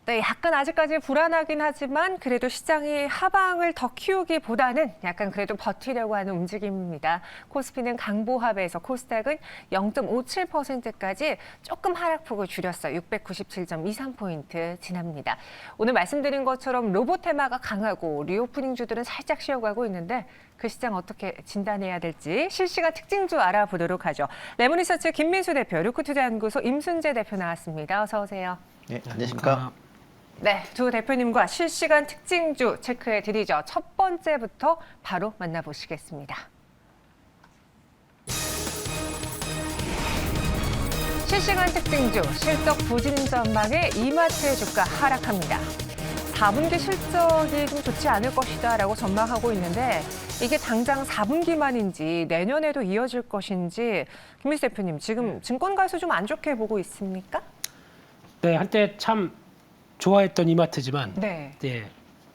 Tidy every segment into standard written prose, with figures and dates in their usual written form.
네, 약간 아직까지 불안하긴 하지만 그래도 시장이 하방을 더 키우기보다는 약간 그래도 버티려고 하는 움직임입니다. 코스피는 강보합에서 코스닥은 0.57%까지 조금 하락폭을 줄였어요. 697.23포인트 지납니다. 오늘 말씀드린 것처럼 로봇 테마가 강하고 리오프닝주들은 살짝 쉬어가고 있는데 그 시장 어떻게 진단해야 될지 실시간 특징주 알아보도록 하죠. 레몬리서치 김민수 대표, 루크투자연구소 임순재 대표 나왔습니다. 어서 오세요. 네, 안녕하십니까. 네, 두 대표님과 실시간 특징주 체크해 드리죠. 첫 번째부터 바로 만나보시겠습니다. 실시간 특징주, 실적 부진 전망에 이마트의 주가 하락합니다. 4분기 실적이 좀 좋지 않을 것이다라고 전망하고 있는데 이게 당장 4분기만인지 내년에도 이어질 것인지 김민수 대표님, 지금 증권가에서 좀 안 좋게 보고 있습니까? 네, 한때 참 좋아했던 이마트지만 네. 네,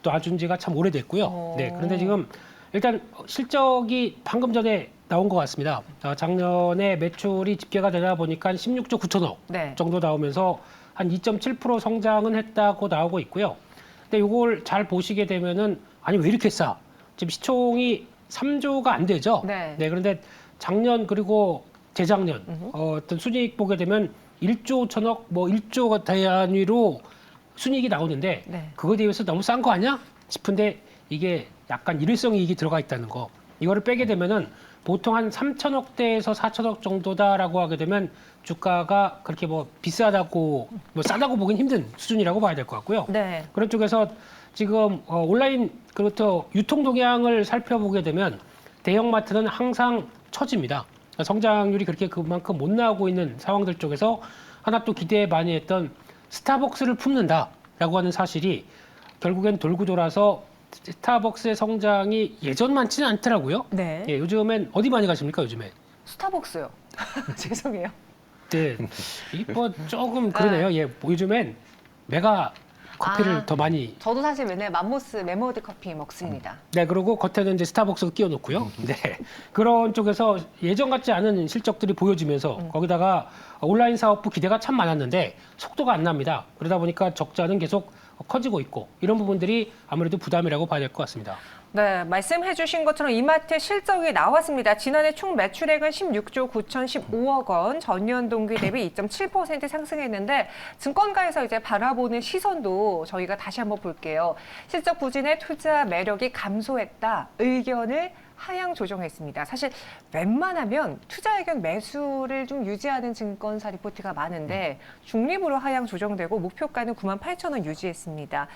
또 아준 지가 참 오래됐고요. 네, 그런데 지금 일단 실적이 방금 전에 나온 것 같습니다. 작년에 매출이 집계가 되다 보니까 16조 9천억 네. 정도 나오면서 한 2.7% 성장은 했다고 나오고 있고요. 근데 이걸 잘 보시게 되면은 아니 왜 이렇게 싸? 지금 시총이 3조가 안 되죠. 네. 그런데 작년 그리고 재작년 어떤 순이익 보게 되면 1조 5천억, 뭐 1조 단위로 순이익이 나오는데 네. 그거에 대해서 너무 싼 거 아니야? 싶은데 이게 약간 일회성 이익이 들어가 있다는 거. 이거를 빼게 되면은 보통 한 3천억대에서 4천억 정도다라고 하게 되면 주가가 그렇게 뭐 비싸다고 뭐 싸다고 보긴 힘든 수준이라고 봐야 될 것 같고요. 네. 그런 쪽에서 지금 온라인 그렇죠 유통 동향을 살펴보게 되면 대형마트는 항상 처집니다. 성장률이 그렇게 그만큼 못 나오고 있는 상황들 쪽에서 하나 또 기대 많이 했던 스타벅스를 품는다라고 하는 사실이 결국엔 돌고 돌아서 스타벅스의 성장이 예전만치는 않더라고요. 네. 예, 요즘엔 어디 많이 가십니까, 요즘에? 스타벅스요. 죄송해요. 네, 이뭐 조금 그러네요. 예, 뭐 요즘엔 메가 커피를 더 많이. 저도 사실 맨날 맘모스 메모드 커피 먹습니다. 네, 그리고 겉에는 이제 스타벅스가 끼워놓고요. 네, 그런 쪽에서 예전 같지 않은 실적들이 보여지면서 거기다가 온라인 사업부 기대가 참 많았는데 속도가 안 납니다. 그러다 보니까 적자는 계속 커지고 있고 이런 부분들이 아무래도 부담이라고 봐야 될 것 같습니다. 네, 말씀해 주신 것처럼 이마트 실적이 나왔습니다. 지난해 총 매출액은 16조 9,015억 원, 전년 동기 대비 2.7% 상승했는데 증권가에서 이제 바라보는 시선도 저희가 다시 한번 볼게요. 실적 부진에 투자 매력이 감소했다. 의견을 하향 조정했습니다. 사실 웬만하면 투자 의견 매수를 좀 유지하는 증권사 리포트가 많은데 중립으로 하향 조정되고 목표가는 98,000원 유지했습니다.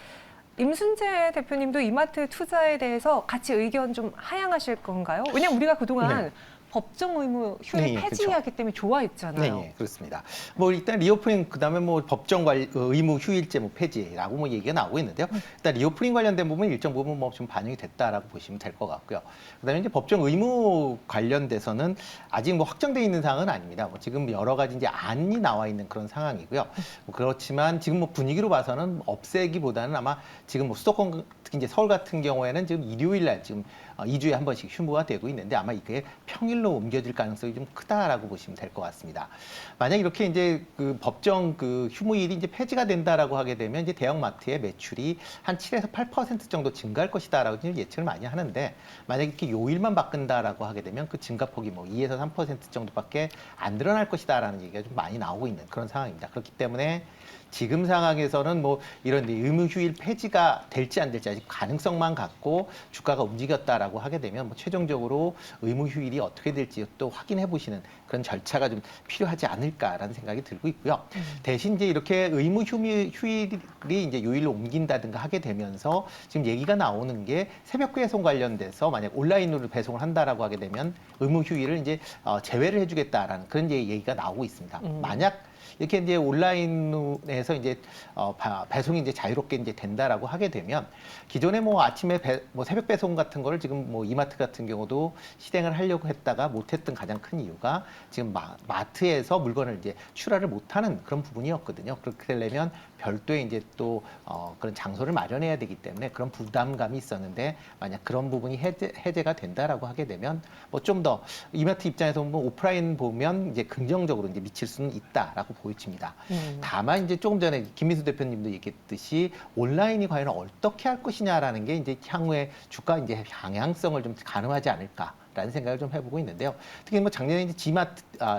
임순재 대표님도 이마트 투자에 대해서 같이 의견 좀 하향하실 건가요? 왜냐면 우리가 그동안 법정 의무 휴일 네, 폐지하기 그렇죠. 때문에 좋아했잖아요. 네, 그렇습니다. 뭐 일단 리오프닝 그다음에 뭐 법정 의무 휴일제 뭐 폐지라고 뭐 얘기가 나오고 있는데요. 일단 리오프닝 관련된 부분 일정 부분 뭐 좀 반영이 됐다라고 보시면 될 것 같고요. 그다음에 이제 법정 의무 관련돼서는 아직 뭐 확정돼 있는 상황은 아닙니다. 뭐 지금 여러 가지 이제 안이 나와 있는 그런 상황이고요. 뭐 그렇지만 지금 뭐 분위기로 봐서는 없애기보다는 아마 지금 뭐 수도권 특히 이제 서울 같은 경우에는 지금 일요일 날 지금 2주에 한 번씩 휴무가 되고 있는데 아마 이게 평일로 옮겨질 가능성이 좀 크다라고 보시면 될 것 같습니다. 만약 이렇게 이제 그 법정 그 휴무일이 이제 폐지가 된다라고 하게 되면 이제 대형마트의 매출이 한 7에서 8% 정도 증가할 것이다라고 지금 예측을 많이 하는데 만약 이렇게 요일만 바꾼다라고 하게 되면 그 증가폭이 뭐 2에서 3% 정도밖에 안 늘어날 것이다라는 얘기가 좀 많이 나오고 있는 그런 상황입니다. 그렇기 때문에 지금 상황에서는 뭐 이런 의무휴일 폐지가 될지 안 될지 아직 가능성만 갖고 주가가 움직였다라고 하게 되면 뭐 최종적으로 의무휴일이 어떻게 될지 또 확인해 보시는 그런 절차가 좀 필요하지 않을까라는 생각이 들고 있고요. 대신 이제 이렇게 의무휴일이 이제 요일로 옮긴다든가 하게 되면서 지금 얘기가 나오는 게 새벽 배송 관련돼서 만약 온라인으로 배송을 한다라고 하게 되면 의무휴일을 이제 제외를 해주겠다라는 그런 얘기가 나오고 있습니다. 만약 이렇게 이제 온라인에서 이제 배송이 이제 자유롭게 이제 된다라고 하게 되면 기존에 뭐 아침에 뭐 새벽 배송 같은 거를 지금 뭐 이마트 같은 경우도 실행을 하려고 했다가 못했던 가장 큰 이유가 지금 마트에서 물건을 이제 출하를 못하는 그런 부분이었거든요. 그렇게 되려면 별도의 이제 또 그런 장소를 마련해야 되기 때문에 그런 부담감이 있었는데 만약 그런 부분이 해제가 된다라고 하게 되면 뭐 좀 더 이마트 입장에서 보면 오프라인 보면 이제 긍정적으로 이제 미칠 수는 있다라고 보여집니다. 다만 이제 조금 전에 김민수 대표님도 얘기했듯이 온라인이 과연 어떻게 할 것이냐라는 게 이제 향후에 주가 이제 방향성을 좀 가늠하지 않을까라는 생각을 좀 해보고 있는데요. 특히 뭐 작년에 이제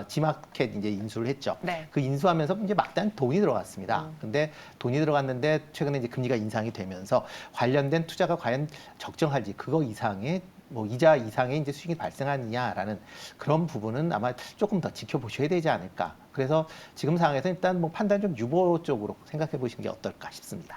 지마켓 이제 인수를 했죠. 네. 그 인수하면서 이제 막대한 돈이 들어갔습니다. 근데 돈이 들어갔는데 최근에 이제 금리가 인상이 되면서 관련된 투자가 과연 적정할지 그거 이상의 뭐 이자 이상의 이제 수익이 발생하느냐라는 그런 부분은 아마 조금 더 지켜보셔야 되지 않을까. 그래서 지금 상황에서 일단 뭐 판단 좀 유보 쪽으로 생각해 보시는 게 어떨까 싶습니다.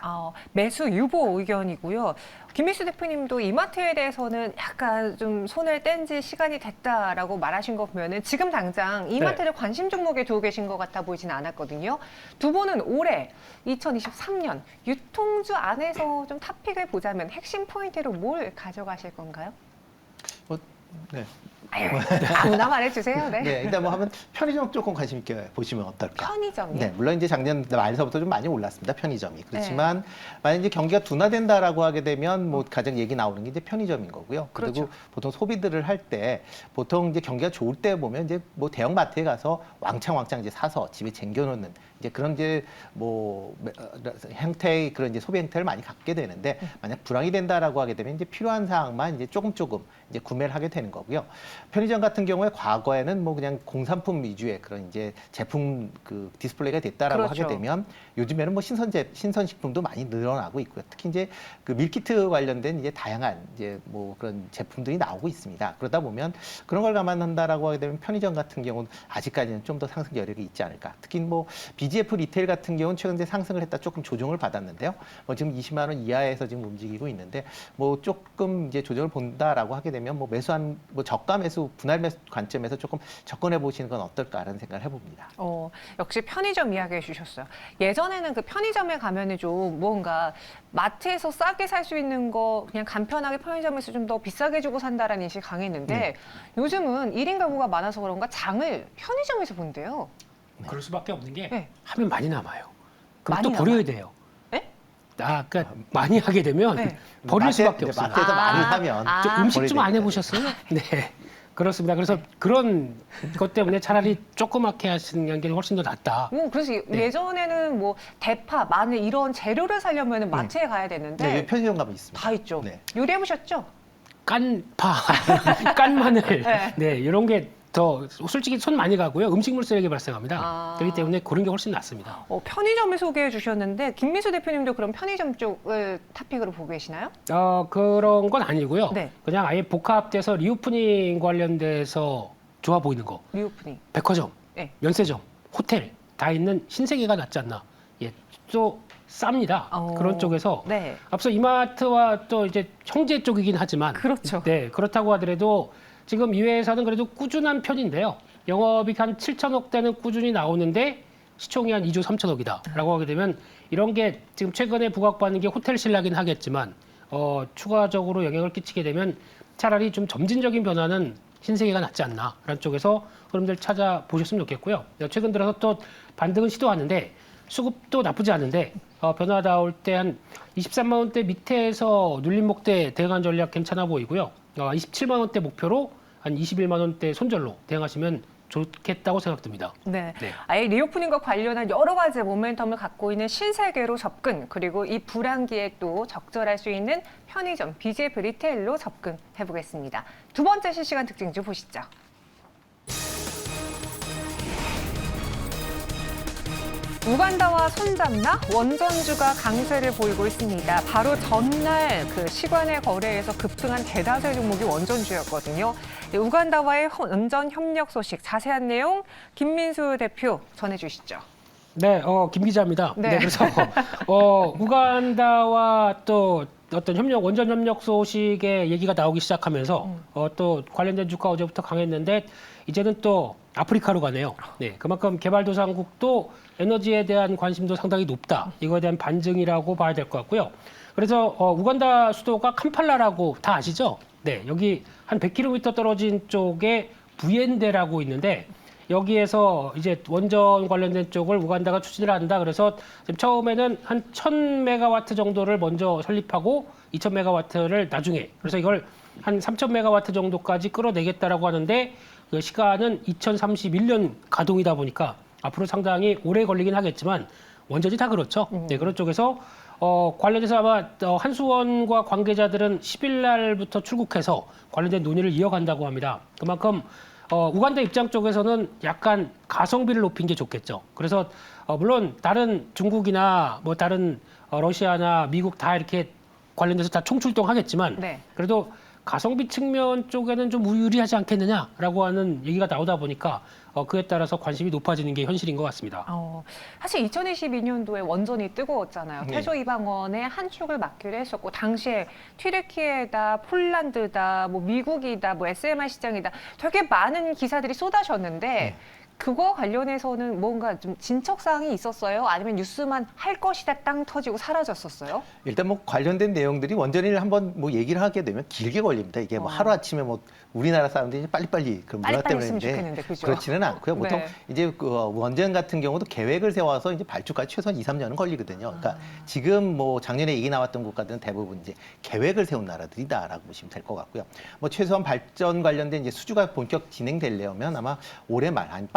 매수 유보 의견이고요. 김민수 대표님도 이마트에 대해서는 약간 좀 손을 뗀 지 시간이 됐다라고 말하신 거 보면은 지금 당장 이마트를 관심 종목에 두고 계신 것 같아 보이진 않았거든요. 두 분은 올해 2023년 유통주 안에서 좀 탑픽을 보자면 핵심 포인트로 뭘 가져가실 건가요? 네. 아무나 말해주세요. 네. 네, 일단 뭐 하면 편의점 조금 관심 있게 보시면 어떨까? 편의점이요? 네, 물론 이제 작년 말서부터 좀 많이 올랐습니다. 편의점이. 그렇지만 만약 이제 경기가 둔화된다라고 하게 되면 뭐 가장 얘기 나오는 게 이제 편의점인 거고요. 그리고 그렇죠. 보통 소비들을 할 때 보통 이제 경기가 좋을 때 보면 이제 뭐 대형 마트에 가서 왕창 이제 사서 집에 쟁겨놓는 이제 그런 이제 뭐 형태의 그런 이제 소비 행태를 많이 갖게 되는데 만약 불황이 된다라고 하게 되면 이제 필요한 사항만 이제 조금 이제 구매를 하게 되는 거고요. 편의점 같은 경우에 과거에는 뭐 그냥 공산품 위주의 그런 이제 제품 그 디스플레이가 됐다라고 그렇죠. 하게 되면 요즘에는 뭐 신선식품도 많이 늘어나고 있고요. 특히 이제 그 밀키트 관련된 이제 다양한 이제 뭐 그런 제품들이 나오고 있습니다. 그러다 보면 그런 걸 감안한다라고 하게 되면 편의점 같은 경우는 아직까지는 좀 더 상승 여력이 있지 않을까. 특히 뭐 BGF 리테일 같은 경우는 최근에 상승을 했다 조금 조정을 받았는데요. 지금 20만 원 이하에서 지금 움직이고 있는데 뭐 조금 이제 조정을 본다라고 하게 되면 뭐 매수한 뭐 저가 매수 분할 매수 관점에서 조금 접근해 보시는 건 어떨까라는 생각을 해봅니다. 역시 편의점 이야기해 주셨어요. 예전에는 그 편의점에 가면은 좀 뭔가 마트에서 싸게 살 수 있는 거 그냥 간편하게 편의점에서 좀 더 비싸게 주고 산다라는 인식이 강했는데 요즘은 1인 가구가 많아서 그런가 장을 편의점에서 본대요. 그럴 수밖에 없는 게 네. 하면 많이 남아요. 그럼 많이 또 버려야 돼요. 네? 그러니까 많이 하게 되면 네. 버릴 수밖에 없어요. 마트에서 많이 하면 좀 음식 좀 안 버려야 해보셨어요? 네. 그렇습니다. 그래서 그런 것 때문에 차라리 조그맣게 하시는 게 훨씬 더 낫다. 그래서 네. 예전에는 뭐 대파, 마늘 이런 재료를 사려면 마트에 가야 되는데 네, 편의점 가면 있습니다. 다 있죠. 네. 요리해 보셨죠? 깐파, 깐마늘, 네. 네, 이런 게 더 솔직히 손 많이 가고요. 음식물 쓰레기 발생합니다. 아. 그렇기 때문에 그런 게 훨씬 낫습니다. 편의점을 소개해 주셨는데 김민수 대표님도 그럼 편의점 쪽을 탑픽으로 보고 계시나요? 그런 건 아니고요. 네. 그냥 아예 복합돼서 리오프닝 관련돼서 좋아 보이는 거. 리오프닝. 백화점, 네. 면세점, 호텔 다 있는 신세계가 낫지 않나. 예, 또 쌉니다. 그런 쪽에서 네. 앞서 이마트와 또 이제 형제 쪽이긴 하지만 그렇죠. 네, 그렇다고 하더라도 지금 이 회사는 그래도 꾸준한 편인데요. 영업이익 한 7천억 대는 꾸준히 나오는데 시총이 한 2조 3천억이다라고 하게 되면 이런 게 지금 최근에 부각받는 게 호텔 신라긴 하겠지만 추가적으로 영향을 끼치게 되면 차라리 좀 점진적인 변화는 신세계가 낫지 않나라는 쪽에서 여러분들 찾아보셨으면 좋겠고요. 최근 들어서 또 반등은 시도하는데 수급도 나쁘지 않은데 변화 나올 때 한 23만 원대 밑에서 눌림 목대 대응한 전략 괜찮아 보이고요. 27만 원대 목표로 한 21만 원대 손절로 대응하시면 좋겠다고 생각됩니다. 네. 네. 아예 리오프닝과 관련한 여러 가지 모멘텀을 갖고 있는 신세계로 접근, 그리고 이 불황기에 또 적절할 수 있는 편의점, BGF 리테일로 접근해 보겠습니다. 두 번째 실시간 특징주 보시죠. 우간다와 손잡나 원전주가 강세를 보이고 있습니다. 바로 전날 그 시간의 거래에서 급등한 대다수의 종목이 원전주였거든요. 우간다와의 원전 협력 소식 자세한 내용 김민수 대표 전해주시죠. 네, 김 기자입니다. 네. 네, 그래서 우간다와 또 어떤 원전 협력 소식의 얘기가 나오기 시작하면서 또 관련된 주가 어제부터 강했는데 이제는 또 아프리카로 가네요. 네, 그만큼 개발도상국도 에너지에 대한 관심도 상당히 높다. 이거에 대한 반증이라고 봐야 될 것 같고요. 그래서 우간다 수도가 캄팔라라고 다 아시죠? 네, 여기 한 100km 떨어진 쪽에 부옌데라고 있는데 여기에서 이제 원전 관련된 쪽을 우간다가 추진을 한다. 그래서 지금 처음에는 한 1,000메가와트 정도를 먼저 설립하고 2,000메가와트를 나중에. 그래서 이걸 한 3,000메가와트 정도까지 끌어내겠다라고 하는데 그 시간은 2031년 가동이다 보니까 앞으로 상당히 오래 걸리긴 하겠지만 원전이 다 그렇죠. 네, 그런 쪽에서 관련해서 아마 한수원과 관계자들은 10일 날부터 출국해서 관련된 논의를 이어간다고 합니다. 그만큼 우간다 입장 쪽에서는 약간 가성비를 높인 게 좋겠죠. 그래서 물론 다른 중국이나 뭐 다른 러시아나 미국 다 이렇게 관련돼서 다 총출동하겠지만 네. 그래도 가성비 측면 쪽에는 좀 유리하지 않겠느냐라고 하는 얘기가 나오다 보니까 그에 따라서 관심이 높아지는 게 현실인 것 같습니다. 사실 2022년도에 원전이 뜨거웠잖아요. 네. 태조 이방원의 한 축을 맡기로 했었고 당시에 튀르키예다, 폴란드다, 뭐 미국이다, 뭐 SMR 시장이다 되게 많은 기사들이 쏟아졌는데 그거 관련해서는 뭔가 좀 진척사항이 있었어요? 아니면 뉴스만 할 것이다 땅 터지고 사라졌었어요? 일단 뭐 관련된 내용들이 원전을 한번 뭐 얘기를 하게 되면 길게 걸립니다. 이게 뭐 하루 아침에 뭐 우리나라 사람들이 빨리빨리 그 문화 빨리빨리 했으면 때문인데 좋겠는데, 그죠? 그렇지는 않고요. 보통 네. 이제 그 원전 같은 경우도 계획을 세워서 이제 발주까지 최소한 2, 3년은 걸리거든요. 그러니까 지금 뭐 작년에 얘기 나왔던 국가들은 대부분 이제 계획을 세운 나라들이다라고 보시면 될 것 같고요. 뭐 최소한 발전 관련된 이제 수주가 본격 진행되려면 아마 올해 말, 아니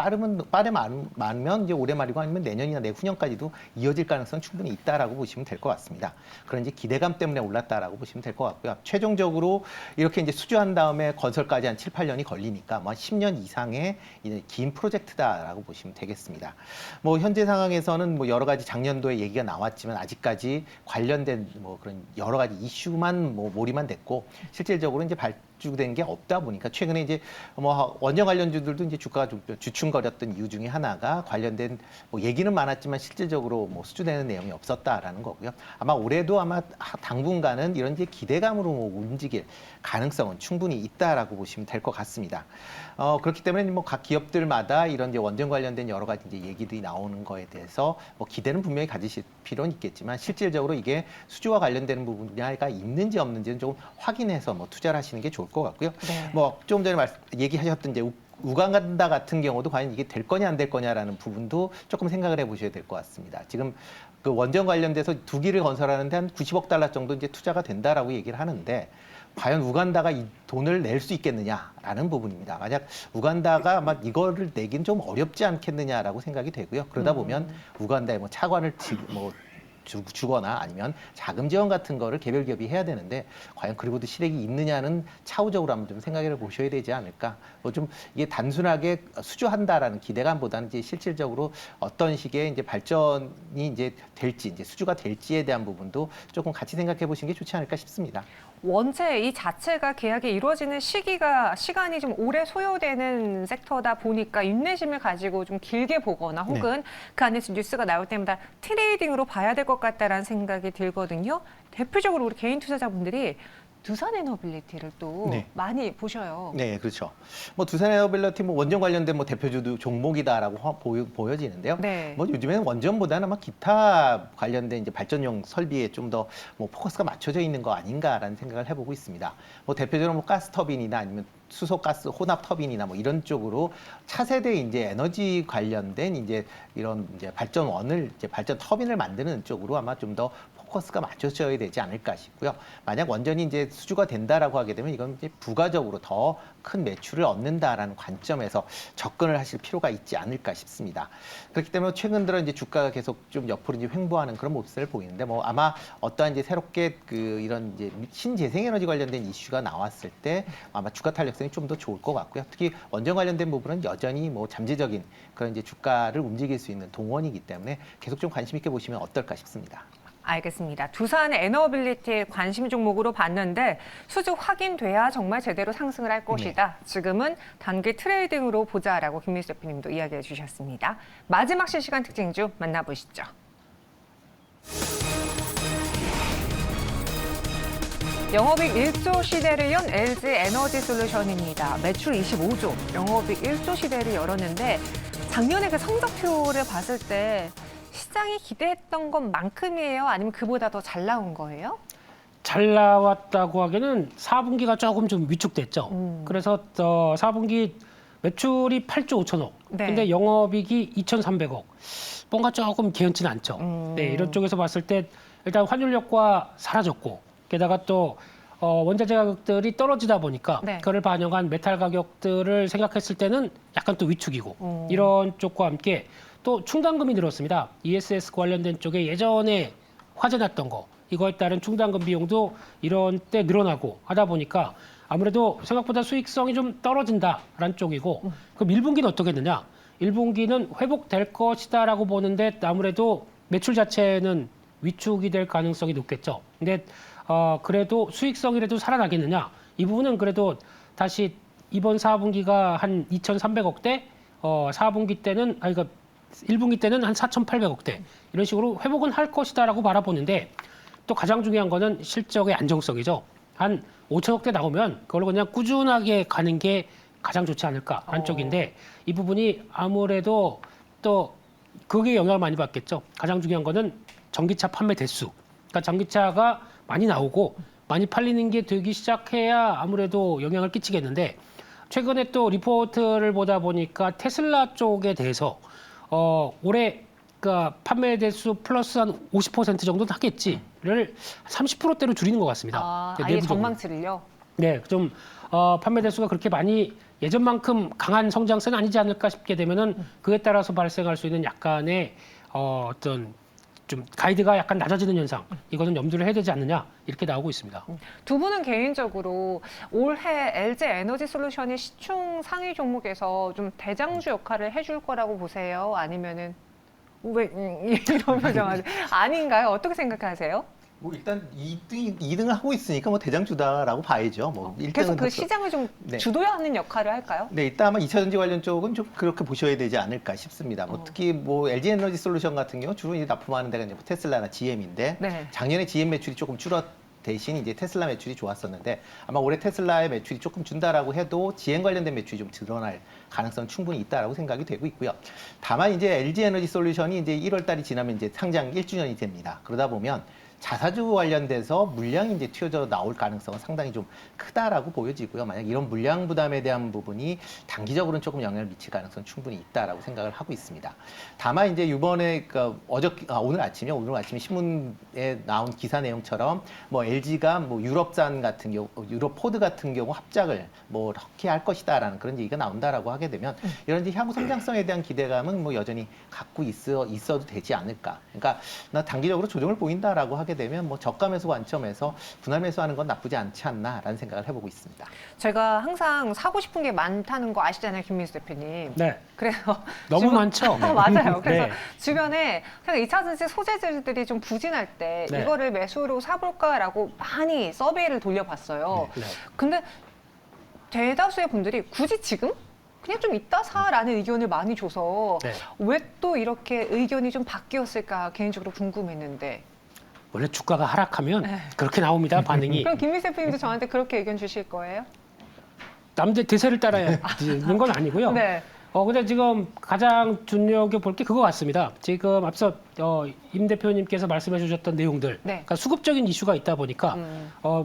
많으면 이제 올해 말이고 아니면 내년이나 내후년까지도 이어질 가능성 충분히 있다라고 보시면 될 것 같습니다. 그런 이제 기대감 때문에 올랐다라고 보시면 될 것 같고요. 최종적으로 이렇게 이제 수주한 다음에 건설까지 한 7, 8년이 걸리니까 뭐 10년 이상의 이제 긴 프로젝트다라고 보시면 되겠습니다. 뭐 현재 상황에서는 뭐 여러 가지 작년도에 얘기가 나왔지만 아직까지 관련된 뭐 그런 여러 가지 이슈만 뭐 몰이만 됐고 실질적으로 이제 발주된 게 없다 보니까 최근에 이제 뭐 원전 관련주들도 이제 주가가 좀 주춤거렸던 이유 중에 하나가 관련된 뭐 얘기는 많았지만 실질적으로 뭐 수주되는 내용이 없었다라는 거고요. 아마 올해도 아마 당분간은 이런 이제 기대감으로 뭐 움직일 가능성은 충분히 있다라고 보시면 될 것 같습니다. 그렇기 때문에 뭐 각 기업들마다 이런 이제 원전 관련된 여러 가지 이제 얘기들이 나오는 거에 대해서 뭐 기대는 분명히 가지실 필요는 있겠지만 실질적으로 이게 수주와 관련되는 부분이 있는지 없는지는 조금 확인해서 뭐 투자를 하시는 게 좋을 것 같고요. 네. 뭐 좀 전에 얘기하셨던 이제 우간다 같은 경우도 과연 이게 될 거냐 안 될 거냐라는 부분도 조금 생각을 해보셔야 될 것 같습니다. 지금 그 원전 관련돼서 2기를 건설하는데 한 90억 달러 정도 이제 투자가 된다라고 얘기를 하는데 과연 우간다가 이 돈을 낼 수 있겠느냐라는 부분입니다. 만약 우간다가 아마 이거를 내긴 좀 어렵지 않겠느냐라고 생각이 되고요. 그러다 보면 우간다에 뭐 차관을 주거나 아니면 자금 지원 같은 거를 개별 기업이 해야 되는데 과연 그리고도 실익이 있느냐는 차후적으로 한번 좀 생각해 보셔야 되지 않을까. 뭐 좀 이게 단순하게 수주한다라는 기대감보다는 이제 실질적으로 어떤 식의 이제 발전이 이제 될지 이제 수주가 될지에 대한 부분도 조금 같이 생각해 보시는 게 좋지 않을까 싶습니다. 원체 이 자체가 계약이 이루어지는 시간이 좀 오래 소요되는 섹터다 보니까 인내심을 가지고 좀 길게 보거나 혹은 그 안에서 뉴스가 나올 때마다 트레이딩으로 봐야 될 것 같다라는 생각이 들거든요. 대표적으로 우리 개인 투자자분들이 두산 에너빌리티를 또 네. 많이 보셔요. 네, 그렇죠. 뭐 두산 에너빌리티 뭐 원전 관련된 뭐 대표주 종목이다라고 보여지는데요. 네. 뭐 요즘에는 원전보다는 아마 기타 관련된 이제 발전용 설비에 좀 더 뭐 포커스가 맞춰져 있는 거 아닌가라는 생각을 해보고 있습니다. 뭐 대표적으로 뭐 가스 터빈이나 아니면 수소가스 혼합 터빈이나 뭐 이런 쪽으로 차세대 이제 에너지 관련된 이제 이런 이제 발전원을 이제 발전 터빈을 만드는 쪽으로 아마 좀 더 포커스가 맞춰져야 되지 않을까 싶고요. 만약 원전이 이제 수주가 된다라고 하게 되면 이건 이제 부가적으로 더 큰 매출을 얻는다라는 관점에서 접근을 하실 필요가 있지 않을까 싶습니다. 그렇기 때문에 최근 들어 이제 주가가 계속 좀 옆으로 이제 횡보하는 그런 모습을 보이는데 뭐 아마 어떠한 이제 새롭게 그 이런 이제 신재생에너지 관련된 이슈가 나왔을 때 아마 주가 탄력성이 좀 더 좋을 것 같고요. 특히 원전 관련된 부분은 여전히 뭐 잠재적인 그런 이제 주가를 움직일 수 있는 동원이기 때문에 계속 좀 관심 있게 보시면 어떨까 싶습니다. 알겠습니다. 두산 에너빌리티 관심 종목으로 봤는데 수주 확인돼야 정말 제대로 상승을 할 것이다. 지금은 단기 트레이딩으로 보자라고 김민수 대표님도 이야기해 주셨습니다. 마지막 실시간 특징주 만나보시죠. 영업이익 1조 시대를 연 LG 에너지 솔루션입니다. 매출 25조, 영업이익 1조 시대를 열었는데 작년에 그 성적표를 봤을 때 시장이 기대했던 것만큼이에요? 아니면 그보다 더 잘 나온 거예요? 잘 나왔다고 하기에는 4분기가 조금 좀 위축됐죠. 그래서 4분기 매출이 8조 5천억. 네. 근데 영업이익이 2,300억. 뭔가 조금 개연치는 않죠. 네, 이런 쪽에서 봤을 때 일단 환율 효과 사라졌고 게다가 또 원자재 가격들이 떨어지다 보니까 네. 그걸 반영한 메탈 가격들을 생각했을 때는 약간 또 위축이고 이런 쪽과 함께 또 충당금이 늘었습니다. ESS 관련된 쪽에 예전에 화재 났던 거 이거에 따른 충당금 비용도 이런 때 늘어나고 하다 보니까 아무래도 생각보다 수익성이 좀 떨어진다라는 쪽이고 그럼 1분기는 어떻겠느냐? 1분기는 회복될 것이다라고 보는데 아무래도 매출 자체는 위축이 될 가능성이 높겠죠. 근데 그래도 수익성이라도 살아나겠느냐? 이 부분은 그래도 다시 이번 4분기가 한 2,300억대, 4분기 때는 그러니까 1분기 때는 한 4,800억대 이런 식으로 회복은 할 것이다라고 바라보는데 또 가장 중요한 거는 실적의 안정성이죠. 한 5천억대 나오면 그걸로 그냥 꾸준하게 가는 게 가장 좋지 않을까 하는 쪽인데 이 부분이 아무래도 또 그게 영향을 많이 받겠죠. 가장 중요한 거는 전기차 판매 대수. 그러니까 전기차가 많이 나오고 많이 팔리는 게 되기 시작해야 아무래도 영향을 끼치겠는데 최근에 또 리포트를 보다 보니까 테슬라 쪽에 대해서 올해 그러니까 판매 대수 플러스 한 50% 정도는 하겠지를 30%대로 줄이는 것 같습니다. 아예 내부적으로. 전망치를요? 네, 좀 판매 대수가 그렇게 많이 예전만큼 강한 성장세는 아니지 않을까 싶게 되면은 그에 따라서 발생할 수 있는 약간의 어떤 좀 가이드가 약간 낮아지는 현상 이거는 염두를 해야 되지 않느냐 이렇게 나오고 있습니다. 두 분은 개인적으로 올해 LG 에너지 솔루션이 시총 상위 종목에서 좀 대장주 역할을 해줄 거라고 보세요? 아니면은 왜 이런 표정하지? 아닌가요? 어떻게 생각하세요? 뭐 일단 2등을 하고 있으니까 뭐 대장주다라고 봐야죠. 뭐 1등은 계속 그 시장을 좀 네. 주도하는 역할을 할까요? 네, 일단 아마 2차 전지 관련 쪽은 좀 그렇게 보셔야 되지 않을까 싶습니다. 뭐 특히 뭐 LG 에너지 솔루션 같은 경우 주로 이제 납품하는 데가 이제 뭐 테슬라나 GM인데 네. 작년에 GM 매출이 조금 줄었 대신 이제 테슬라 매출이 좋았었는데 아마 올해 테슬라의 매출이 조금 준다라고 해도 GM 관련된 매출이 좀 드러날 가능성 충분히 있다라고 생각이 되고 있고요. 다만 이제 LG 에너지 솔루션이 이제 1월 달이 지나면 이제 상장 1주년이 됩니다. 그러다 보면 자사주 관련돼서 물량이 이제 튀어져 나올 가능성은 상당히 좀 크다라고 보여지고요. 만약 이런 물량 부담에 대한 부분이 단기적으로는 조금 영향을 미칠 가능성은 충분히 있다라고 생각을 하고 있습니다. 다만 이제 이번에 오늘 아침에 신문에 나온 기사 내용처럼 뭐 LG가 뭐 유럽산 같은 경우, 유럽 포드 같은 경우 합작을 뭐 이렇게 할 것이다라는 그런 얘기가 나온다라고 하게 되면 이런 이제 향후 성장성에 대한 기대감은 뭐 여전히 갖고 있어도 되지 않을까. 그러니까 나 단기적으로 조정을 보인다라고 하게 되면 뭐 저가 매수 관점에서 분할 매수하는 건 나쁘지 않지 않나라는 생각을 해보고 있습니다. 제가 항상 사고 싶은 게 많다는 거 아시잖아요, 김민수 대표님. 네, 그래서 너무 많죠. 맞아요. 그래서 네. 주변에 그냥 2차 전지 소재들이 좀 부진할 때 네. 이거를 매수로 사볼까라고 많이 서베이를 돌려봤어요. 네. 근데 대다수의 분들이 굳이 지금? 그냥 좀 이따 사라는 의견을 많이 줘서 네. 왜 또 이렇게 의견이 좀 바뀌었을까 개인적으로 궁금했는데. 원래 주가가 하락하면 그렇게 나옵니다 반응이. 그럼 김민수 대표님도 저한테 그렇게 의견 주실 거예요? 남들 대세를 따라야 되는 건 아니고요. 네. 근데 지금 가장 눈여겨볼 게 그거 같습니다. 지금 앞서 임 대표님께서 말씀해 주셨던 내용들, 네. 그러니까 수급적인 이슈가 있다 보니까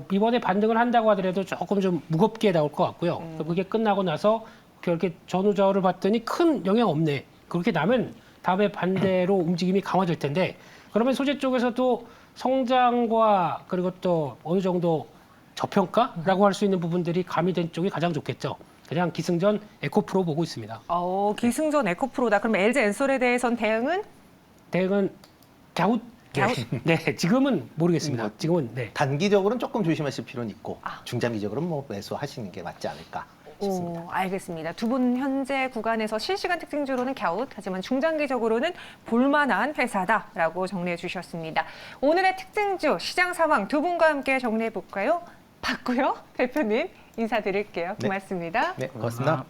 이번에 반등을 한다고 하더라도 조금 좀 무겁게 나올 것 같고요. 그게 끝나고 나서 그렇게 전후좌우를 봤더니 큰 영향 없네. 그렇게 나면 다음에 반대로 움직임이 강화될 텐데 그러면 소재 쪽에서도 성장과 그리고 또 어느 정도 저평가라고 할 수 있는 부분들이 가미된 쪽이 가장 좋겠죠. 그냥 기승전 에코프로 보고 있습니다. 기승전 에코프로다. 그럼 LG 엔솔에 대해선 대응은? 대응은 갸웃. 네, 지금은 모르겠습니다. 지금은 네. 단기적으로는 조금 조심하실 필요는 있고 아. 중장기적으로는 뭐 매수하시는 게 맞지 않을까 싶습니다. 알겠습니다. 두 분 현재 구간에서 실시간 특징주로는 갸웃, 하지만 중장기적으로는 볼만한 회사다라고 정리해 주셨습니다. 오늘의 특징주 시장 상황 두 분과 함께 정리해 볼까요? 봤고요. 대표님 인사드릴게요. 네. 고맙습니다. 네, 고맙습니다.